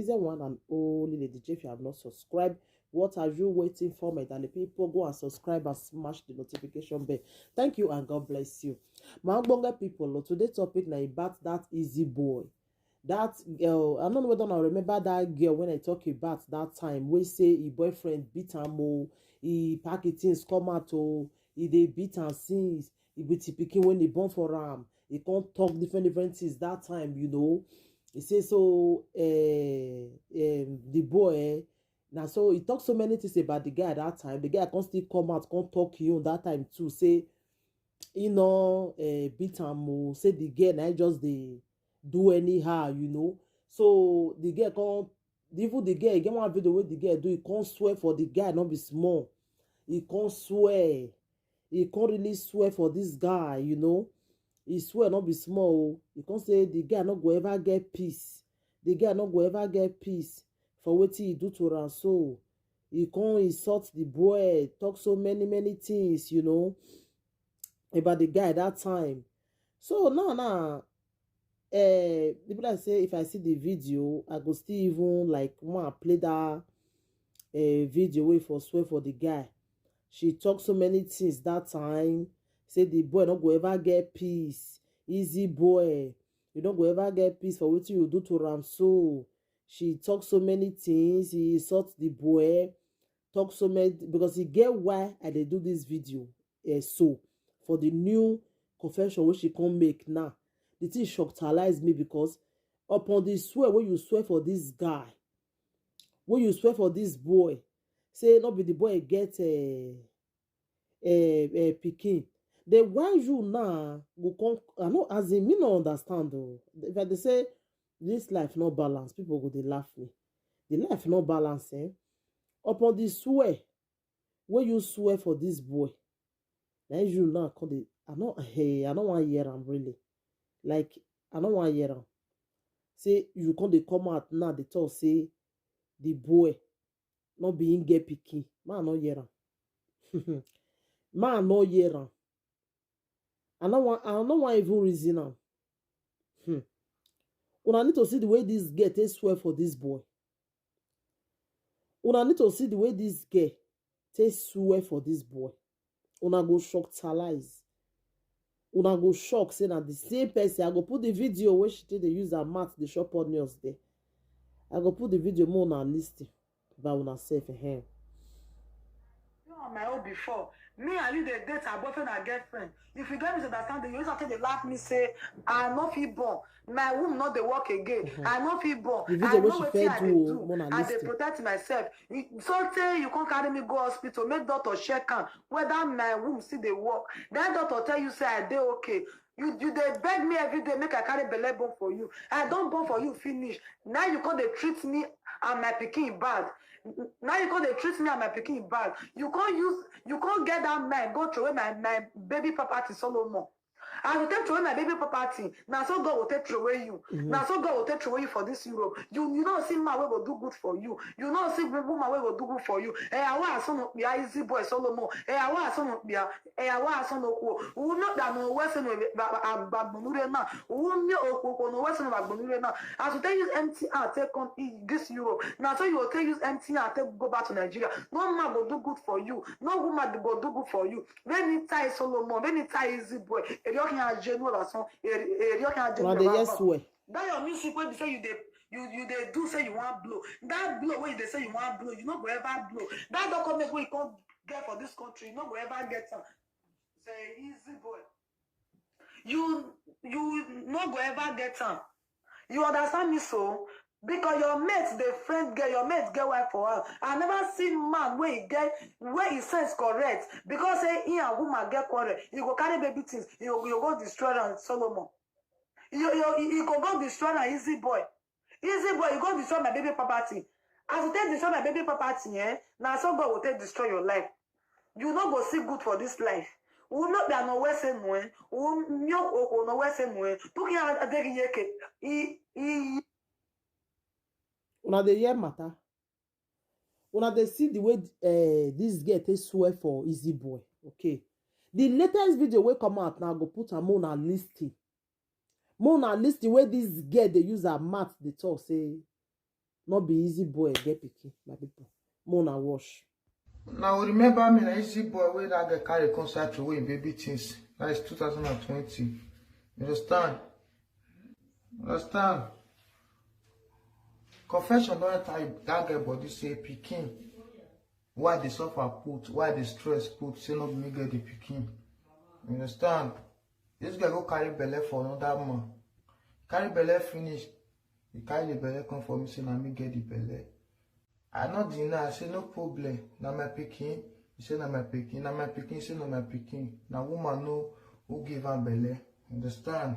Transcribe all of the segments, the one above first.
the one and only Lady J. If you have not subscribed, what are you waiting for, my darling people? Go and subscribe and smash the notification bell. Thank you and God bless you. My people, today's topic now about that easy boy. That girl, I don't know whether I remember that girl when I talk about that time. We say his boyfriend beat him, he pack it things come out, they beat and since he beat picking when they born for him. He can't talk different things that time, you know. He say so the boy now, so he talk so many things about the guy at that time. The guy can't still come out, can't talk to you that time too. Say, you know, beat him, say the girl now just they do anyhow, you know. So the girl can't, even the girl, get one video where the girl do, he can't swear for the guy, not be small. He can't swear. He can't really swear for this guy, you know. He swear not be small. He can't say the guy not go ever get peace. The guy not go ever get peace for what he do to her. So he can't insult the boy, talk so many things, you know, about the guy that time. So now people that say if I see the video, I go still even like want to play that video way for swear for the guy. She talk so many things that time. Say the boy not go ever get peace. Easy boy, you don't go ever get peace for what you do to Ram. So she talk so many things. He insult the boy, talk so many because he get why I they do this video. So for the new confession which she can't make now, the thing shockalize me because upon the swear when you swear for this guy, when you swear for this boy, say not be the boy get a pikin. Then why you now go come? I know as in me no understand though. If I they say this life no balance, people go they laugh me. The life no balance, eh? Upon the swear, when you swear for this boy, then you now call the I don't want to hear him really. Like I don't want to hear him. Say you come they come out now they talk say the boy not being get picky. Man no hear him. Man no hear him. I don't want even reason am. Una need to see the way this girl take swear for this boy. Una need to see the way this girl take swear for this boy. Una go shock talize. Una go shock say na the same person. I go put the video where she take dey use her mouth dey chop onions there. I go put the video more on her list by una self here. On my own before. Me and you they date our boyfriend and girlfriend. If you get misunderstanding, you used to laugh me say, I no feel born. My womb not they work again. I no feel born. The I video know what I do. I they protect myself. So say you can't carry me go hospital, make doctor check on whether my womb see they work. Then doctor tell you say I dey okay. You they beg me every day, make I carry belly bone for you. I don't born for you, finish. Now you can't they treat me and my pikin bad. Now you can't they treat me and my pikin bad. You can't get that man, go through my baby property Solomon. I will take away my baby property. Now so God will take away you. Now so God will take away you for this Europe. You know see my way will do good for you. You know see woman way will do good for you. I want son of easy boy Solomon. I want son of I want son of who not that no western bagbonure now. Who me no western bagbonure now. As you take use MTR take on this Europe. Now so you will take use MTR take go back to Nigeria. No man will do good for you. No woman will do good for you. When it tie Solomon, when it tie easy boy. Yes way. That your music when they say you they do say you want blow. That blow when they say you want blow, you not go ever blow. That document where you can't get for this country, you not go ever get some. Say easy boy. You not go ever get some. You understand me so? Because your mates, the friend get your mates get wife for her. I never seen man where he says correct. Because say he and woman get correct. You go carry baby things. You go destroy them Solomon. You go destroy an easy boy. Easy boy, you go destroy my baby property. As you take destroy my baby property, now some God will take destroy your life. You not go see good for this life. We not be no way say no. We no way say no. Put you a yeke. Una dey hear matter. Una dey see the way this girl take swear for easy boy. Okay. The latest video will come out now. Go put am on a listing. More on a listing where this girl they use her mouth. They talk say not be easy boy get pikin, my people. Mona wash. Now remember me, na easy boy wey that get carry concert away in baby things. That is 2020. You understand? Understand? Confession don't enter that girl body say pikin. Why they suffer put? Why they stress put? Say no me get the pikin. You understand? This guy go carry belle for another man. Carry belle finish. He carry the belle come for me say na me get the belle. I not deny. I say no problem. Na my pikin. He say na my pikin. Na my pikin. He say na my pikin. Na woman know who give her belle. Understand?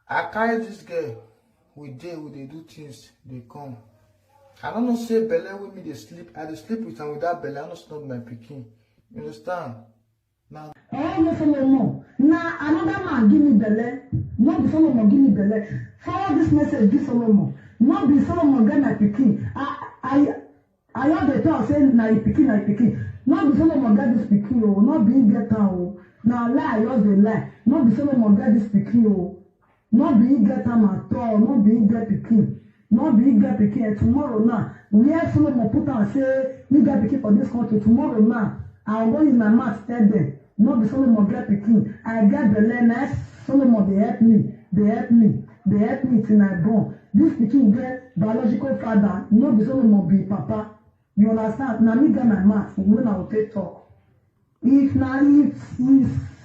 I carry this girl. We dey do things. They come. I don't know say belle with me they sleep. I dey sleep with and without belle. I don't snub my pikin. You understand? Now. No Solomon. Now another man give me belle. Not be Solomon give me belle. Follow this message. Give Solomon. Not be Solomon get my pikin. I heard the talk say na pikin na pikin. Not be Solomon get this pikin o. Not be get am o. Now lie just dey lie. Not be Solomon get this pikin o. Not be get am at all. Not be get pikin. Not be get pikin. And tomorrow now, where Solomon put am say we get pikin for this country. Tomorrow now, I go use my mouth tell them. Not be Solomon get pikin. I get belle. Now Solomon dey help me. They help me. They help me till I born. This pikin get biological father. Not be Solomon be papa. You understand? Now me get my mouth when I will take talk. If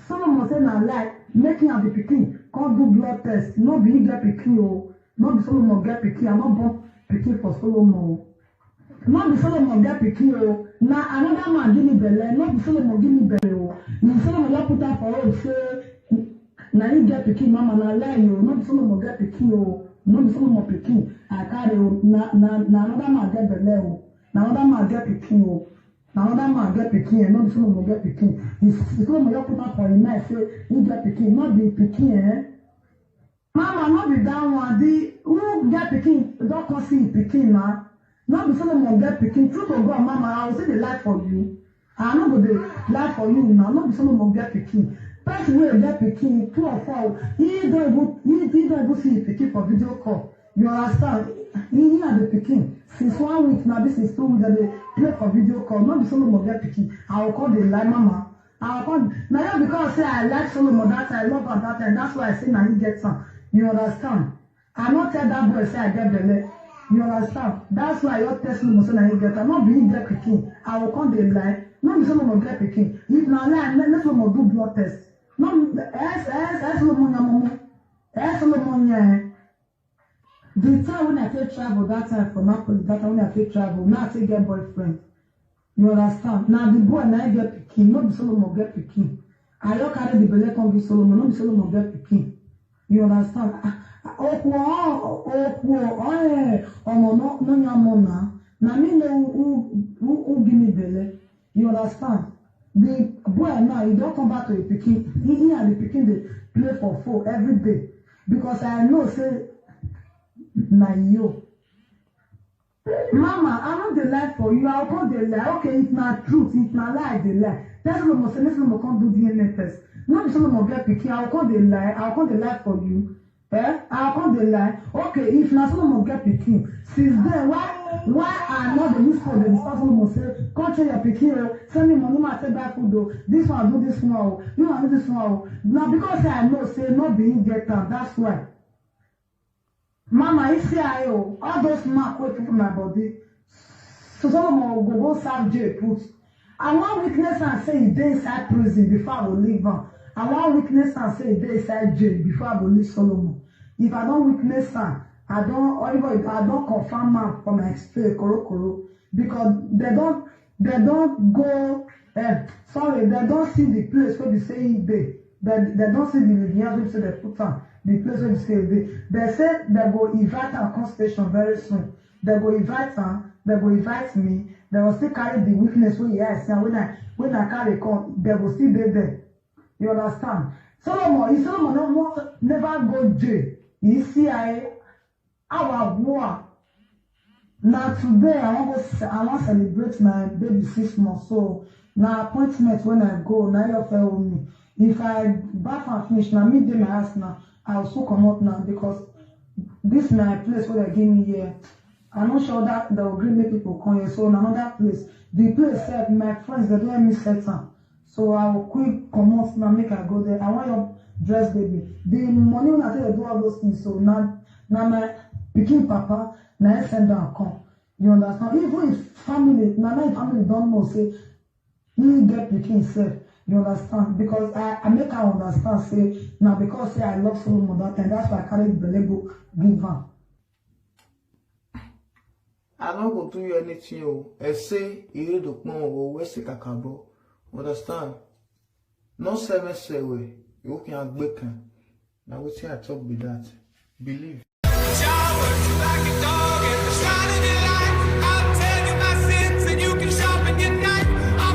Solomon say na lie, making of the pikin can't do blood test. Not be get pikin o. Not be Solomon get pikin. I'm not born pikin for Solomon. Not be Solomon get pikin o. Now another man give me belle. Not be Solomon give me belle o. Now Solomon just put up for road say na you get pikin mama na lie o. Not be Solomon get pikin o. Not be Solomon pikin. I carry o. Na another man get belle o. Na another man get pikin o. Na another man get pikin. Not be Solomon get pikin. If Solomon just put up for him night say he get pikin. Not be pikin Mama, not be that one. The who get pikin don't come see pikin na. Not be Solomon get pikin. Truth to God, Mama, I will say the lie for you. I no go dey lie for you now. Not be Solomon get pikin. Person wey get pikin, 2 or 4, he don't even see pikin for video call. You understand? He and the pikin. Since 1 week now, this is 2 weeks that they play for video call. Not be Solomon get pikin. I will call the lie, Mama. I will call. Now because say I like Solomon that time, I love her that time. That's why I say now he gets some. You understand? I not tell that boy say I get belle. You understand? That's why I tell Solomon say na he get. I not be he get pikin. I will come the lie. Not be Solomon get pikin. If na lie, let Solomon do blood test. No, Solomon Solomon the time when I take travel that time for Napoli, that time when I take travel, now I take get boyfriend. You understand? Now the boy now get pikin. Not be Solomon get pikin. I don't carry the belle come be Solomon. Not be Solomon get pikin. You understand? Now me know who give me belle. You understand? The boy now, he don't come back to the pikin. He and the pikin they play for 4 every day. Because I know say na you. Mama, I know the lie for you. I'll call the lie. Okay, it's not truth. It's not lie, the lie. Tell Solomon say Solomon can't do DNA test. Not Solomon get pikin. I'll call the lie. I'll call the lie for you. I'll call the lie. Okay, if na Solomon get pikin, since then why I not the use for the start Solomon say, come check your pikin, send me money, I say buy food though. This one do this one, you want do this one. Now because I know say not being get am, that's why. Mama, you see all those marks wey put my body. So Solomon go serve jail put. I want witness and say he dey inside prison before I will leave am. I want witness and say he dey inside jail before I will leave Solomon. If I don't witness am, I don't confirm am for my experience koro because they don't go sorry, they don't see the place where they say he dey. They don't see the videos wey say they put am. The place where they say they say they go invite am come station very soon. They go invite am, they go invite me, they will still carry the witness wey I see when I carry come, they go still dey there. You understand? Solomon never go jail. You see our war. Now today I want to celebrate my baby 6 months. So now appointment when I go, now you fair with me. If I bath and finish, now me dey my house now, I will still come out now because this my place where they give me here. I'm not sure that they will agree make people come here. So in another place, the place said my friends they don't let me set up. So I will quick come out now, make I go there. I want your dress, baby. The money when I tell you do all those things, so now my picking papa, now I send down come. You understand? Even if family, now my family don't know, say he get picking self. You understand? Because I make her understand, say now because say I love Solomon that time, that's why I carry the belly go give her. I don't go do you anything. I say you do pon o wese kakabo. Understand? No 7 say way. You can break him. Now we say I talk with that. Believe.